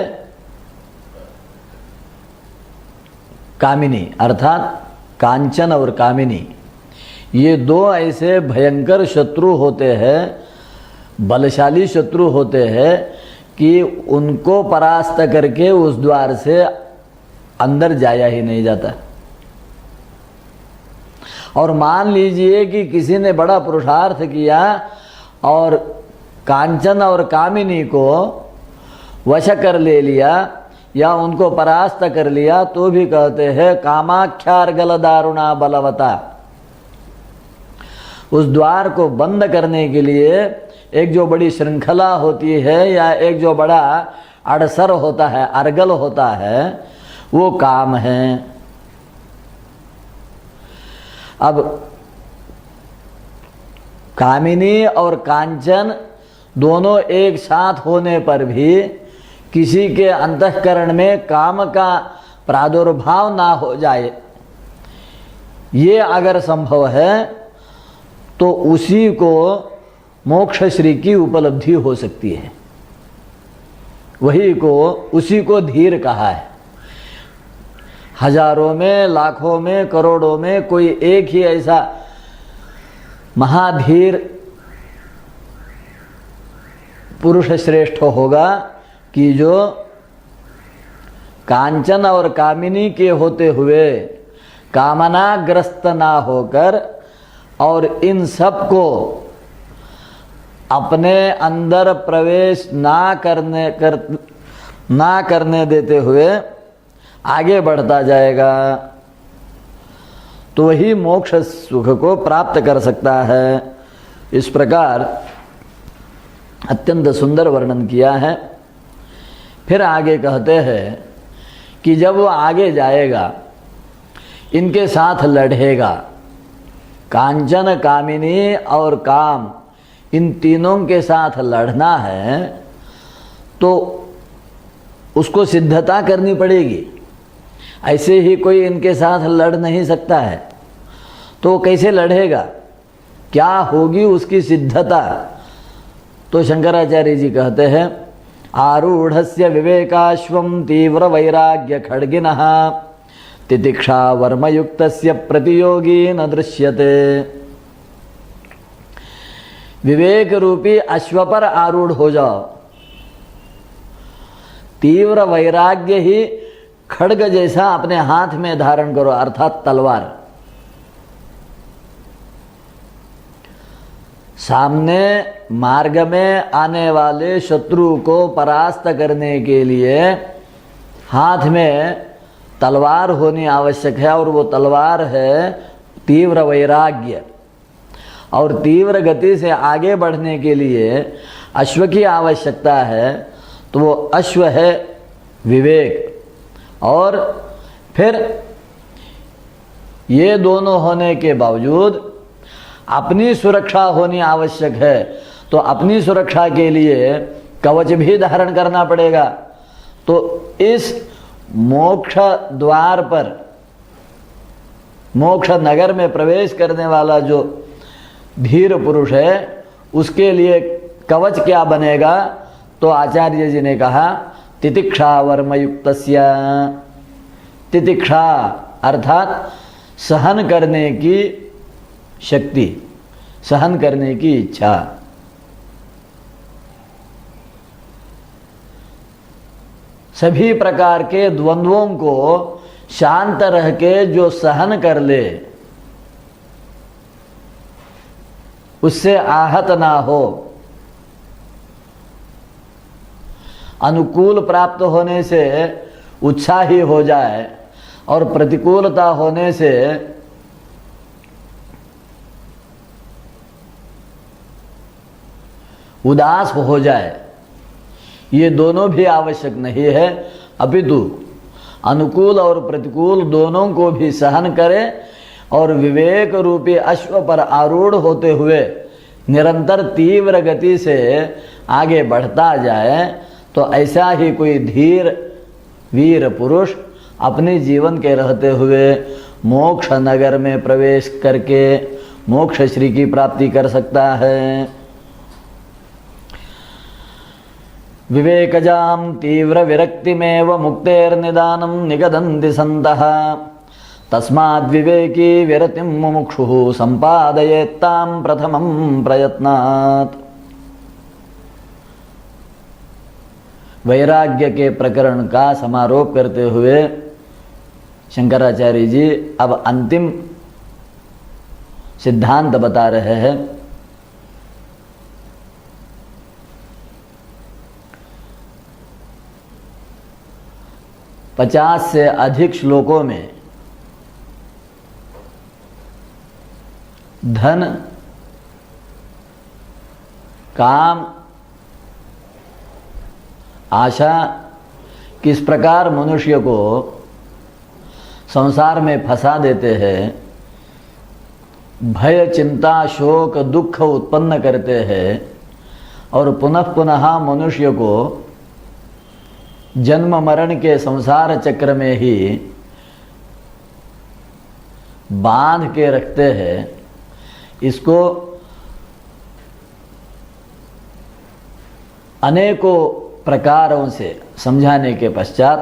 कामिनी, अर्थात कांचन और कामिनी। ये दो ऐसे भयंकर शत्रु होते हैं, बलशाली शत्रु होते हैं कि उनको परास्त करके उस द्वार से अंदर जाया ही नहीं जाता। और मान लीजिए कि किसी ने बड़ा पुरुषार्थ किया और कांचन और कामिनी को वश कर ले लिया या उनको परास्त कर लिया, तो भी कहते हैं कामाख्यार्गल दारुणा बलवता। उस द्वार को बंद करने के लिए एक जो बड़ी श्रृंखला होती है या एक जो बड़ा अड़सर होता है, अर्गल होता है, वो काम है। अब कामिनी और कांचन दोनों एक साथ होने पर भी किसी के अंतःकरण में काम का प्रादुर्भाव ना हो जाए, ये अगर संभव है तो उसी को मोक्ष श्री की उपलब्धि हो सकती है। उसी को धीर कहा है। हजारों में, लाखों में, करोड़ों में कोई एक ही ऐसा महाधीर पुरुष श्रेष्ठ होगा कि जो कांचन और कामिनी के होते हुए कामनाग्रस्त ना होकर और इन सब को अपने अंदर प्रवेश ना करने देते हुए आगे बढ़ता जाएगा, तो वही मोक्ष सुख को प्राप्त कर सकता है। इस प्रकार अत्यंत सुंदर वर्णन किया है। फिर आगे कहते हैं कि जब वो आगे जाएगा, इनके साथ लड़ेगा, कांचन, कामिनी और काम, इन तीनों के साथ लड़ना है, तो उसको सिद्धता करनी पड़ेगी। ऐसे ही कोई इनके साथ लड़ नहीं सकता है, तो कैसे लड़ेगा, क्या होगी उसकी सिद्धता? तो शंकराचार्य जी कहते हैं आरूढ़स्य विवेकाश्वं तीव्र वैराग्य खड्गिनः तितिक्षा वर्मयुक्तस्य प्रतियोगी न दृश्यते। विवेक रूपी अश्व पर आरूढ़ हो जाओ, तीव्र वैराग्य ही खड्ग जैसा अपने हाथ में धारण करो, अर्थात तलवार। सामने मार्ग में आने वाले शत्रु को परास्त करने के लिए हाथ में तलवार होनी आवश्यक है, और वो तलवार है तीव्र वैराग्य। और तीव्र गति से आगे बढ़ने के लिए अश्व की आवश्यकता है, तो वो अश्व है विवेक। और फिर ये दोनों होने के बावजूद अपनी सुरक्षा होनी आवश्यक है, तो अपनी सुरक्षा के लिए कवच भी धारण करना पड़ेगा। तो इस मोक्ष द्वार पर, मोक्ष नगर में प्रवेश करने वाला जो धीर पुरुष है, उसके लिए कवच क्या बनेगा? तो आचार्य जी ने कहा तितिक्षा वर्मयुक्तस्य। तितिक्षा अर्थात सहन करने की शक्ति, सहन करने की इच्छा। सभी प्रकार के द्वंद्वों को शांत रह के जो सहन कर ले, उससे आहत ना हो। अनुकूल प्राप्त होने से उत्साही हो जाए और प्रतिकूलता होने से उदास हो जाए, ये दोनों भी आवश्यक नहीं है। अपितु अनुकूल और प्रतिकूल दोनों को भी सहन करे और विवेक रूपी अश्व पर आरूढ़ होते हुए निरंतर तीव्र गति से आगे बढ़ता जाए, तो ऐसा ही कोई धीर वीर पुरुष अपने जीवन के रहते हुए मोक्ष नगर में प्रवेश करके मोक्ष श्री की प्राप्ति कर सकता है। विवेकजाम तीव्र विरक्तिमेव मुक्तेर्निदानं निगदन्ति सन्तः तस्माद् विवेकी विरतिं मुमुक्षुः संपादयेत्तां प्रथमं प्रयत्नात्। वैराग्य के प्रकरण का समारोप करते हुए शंकराचार्य जी अब अंतिम सिद्धांत बता रहे हैं। पचास से अधिक श्लोकों में धन, काम, आशा किस प्रकार मनुष्य को संसार में फंसा देते हैं, भय, चिंता, शोक, दुख उत्पन्न करते हैं और पुनः पुनः मनुष्य को जन्म मरण के संसार चक्र में ही बांध के रखते हैं, इसको अनेकों प्रकारों से समझाने के पश्चात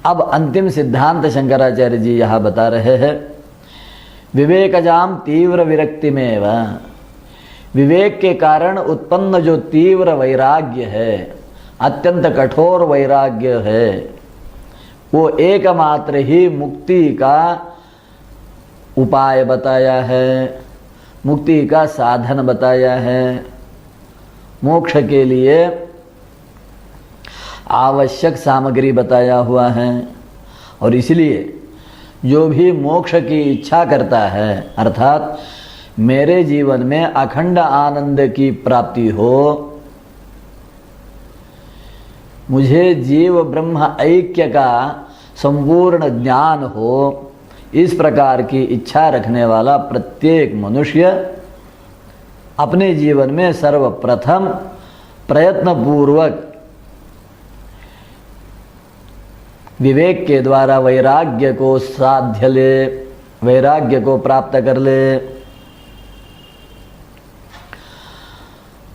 अब अंतिम सिद्धांत शंकराचार्य जी यहाँ बता रहे हैं। विवेकजाम तीव्र विरक्ति में व विवेक के कारण उत्पन्न जो तीव्र वैराग्य है, अत्यंत कठोर वैराग्य है, वो एकमात्र ही मुक्ति का उपाय बताया है, मुक्ति का साधन बताया है, मोक्ष के लिए आवश्यक सामग्री बताया हुआ है। और इसलिए जो भी मोक्ष की इच्छा करता है, अर्थात मेरे जीवन में अखंड आनंद की प्राप्ति हो, मुझे जीव ब्रह्म ऐक्य का संपूर्ण ज्ञान हो, इस प्रकार की इच्छा रखने वाला प्रत्येक मनुष्य अपने जीवन में सर्वप्रथम प्रयत्नपूर्वक विवेक के द्वारा वैराग्य को साध्य ले, वैराग्य को प्राप्त कर ले।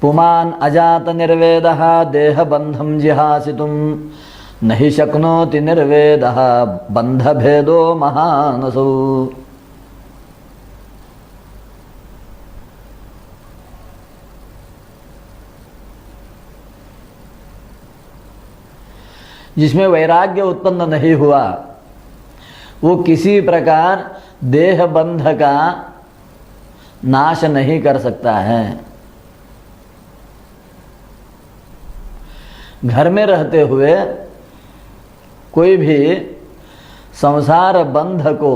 पुमान अजात निर्वेदः देह बंधम जिहासितुं नहि शक्नोति निर्वेदः बंध भेदो महानसो। जिसमें वैराग्य उत्पन्न नहीं हुआ वो किसी प्रकार देह बंध का नाश नहीं कर सकता है। घर में रहते हुए कोई भी संसार बंध को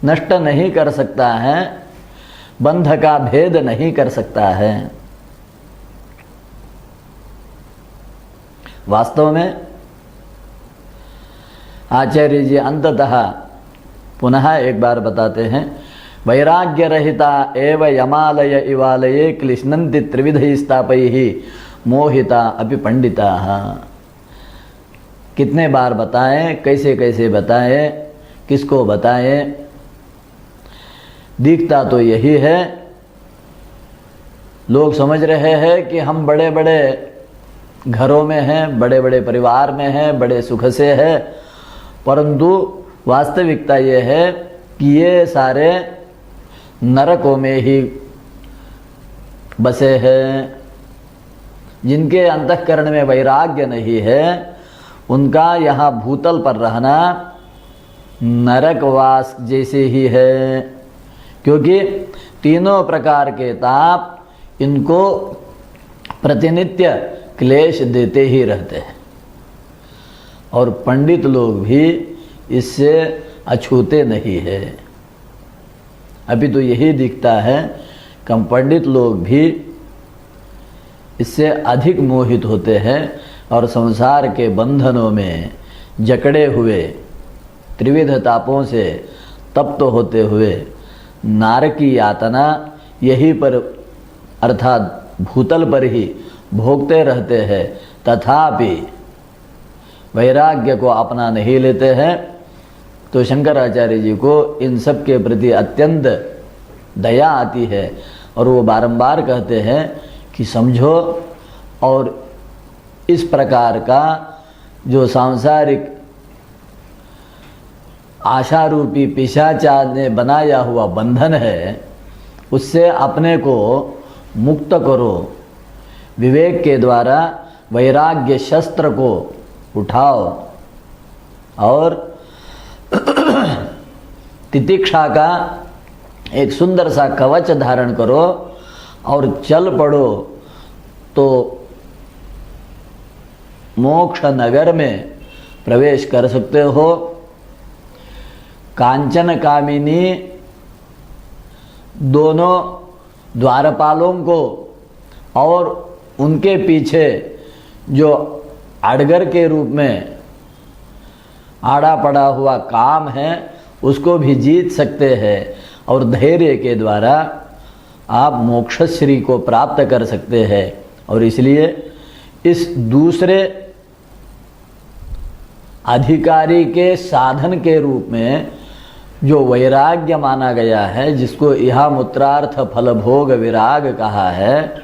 नष्ट नहीं कर सकता है, बंध का भेद नहीं कर सकता है। वास्तव में आचार्य जी अंततः पुनः एक बार बताते हैं, वैराग्य रहिता एव यमालय इवालये क्लिश्नन्ति त्रिविधै स्थापैः मोहिता अपि पंडिताः। कितने बार बताएं, कैसे कैसे बताएं, किसको बताएं? दिखता तो यही है, लोग समझ रहे हैं कि हम बड़े बड़े घरों में हैं, बड़े बड़े परिवार में हैं, बड़े सुख से हैं, परंतु वास्तविकता ये है कि ये सारे नरकों में ही बसे हैं। जिनके अंतःकरण में वैराग्य नहीं है, उनका यहाँ भूतल पर रहना नरकवास जैसे ही है, क्योंकि तीनों प्रकार के ताप इनको प्रतिनित्य क्लेश देते ही रहते हैं। और पंडित लोग भी इससे अछूते नहीं है। अभी तो यही दिखता है कि पंडित लोग भी इससे अधिक मोहित होते हैं और संसार के बंधनों में जकड़े हुए त्रिविध तापों से तप्त होते हुए नारकी यातना यहीं पर अर्थात भूतल पर ही भोगते रहते हैं, तथापि वैराग्य को अपना नहीं लेते हैं। तो शंकराचार्य जी को इन सब के प्रति अत्यंत दया आती है और वो बारंबार कहते हैं कि समझो, और इस प्रकार का जो सांसारिक आशा रूपी पिशाचा ने बनाया हुआ बंधन है, उससे अपने को मुक्त करो। विवेक के द्वारा वैराग्य शस्त्र को उठाओ और तितिक्षा का एक सुंदर सा कवच धारण करो और चल पड़ो, तो मोक्ष नगर में प्रवेश कर सकते हो। कांचन कामिनी दोनों द्वारपालों को और उनके पीछे जो अड़गर के रूप में आड़ा पड़ा हुआ काम है उसको भी जीत सकते हैं और धैर्य के द्वारा आप मोक्षश्री को प्राप्त कर सकते हैं। और इसलिए इस दूसरे अधिकारी के साधन के रूप में जो वैराग्य माना गया है, जिसको इहा मूत्रार्थ फल भोग विराग कहा है,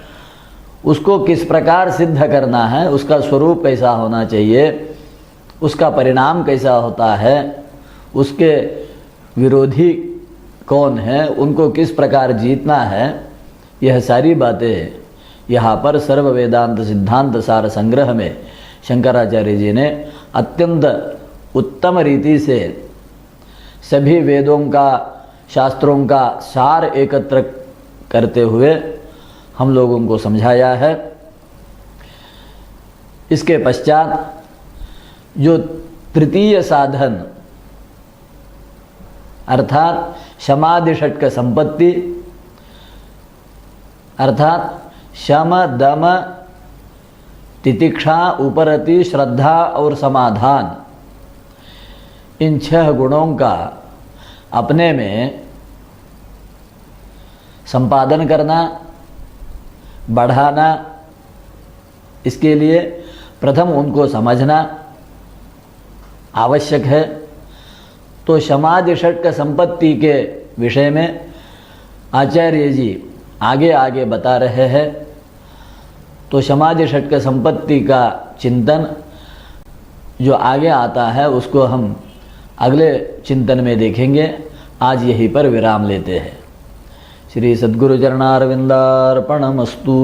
उसको किस प्रकार सिद्ध करना है, उसका स्वरूप कैसा होना चाहिए, उसका परिणाम कैसा होता है, उसके विरोधी कौन है, उनको किस प्रकार जीतना है, यह सारी बातें यहाँ पर सर्व वेदांत सिद्धांत सार संग्रह में शंकराचार्य जी ने अत्यंत उत्तम रीति से सभी वेदों का, शास्त्रों का सार एकत्र करते हुए हम लोगों को समझाया है। इसके पश्चात जो तृतीय साधन अर्थात समाधि षट्क संपत्ति, अर्थात शम दम तितिक्षा उपरति श्रद्धा और समाधान, इन 6 गुणों का अपने में संपादन करना, बढ़ाना, इसके लिए प्रथम उनको समझना आवश्यक है। तो समाधि षट्क संपत्ति के विषय में आचार्य जी आगे आगे बता रहे हैं। तो समाधि षट्क संपत्ति का चिंतन जो आगे आता है उसको हम अगले चिंतन में देखेंगे। आज यहीं पर विराम लेते हैं। श्री सद्गुरु चरणारविंदार्पणमस्तु।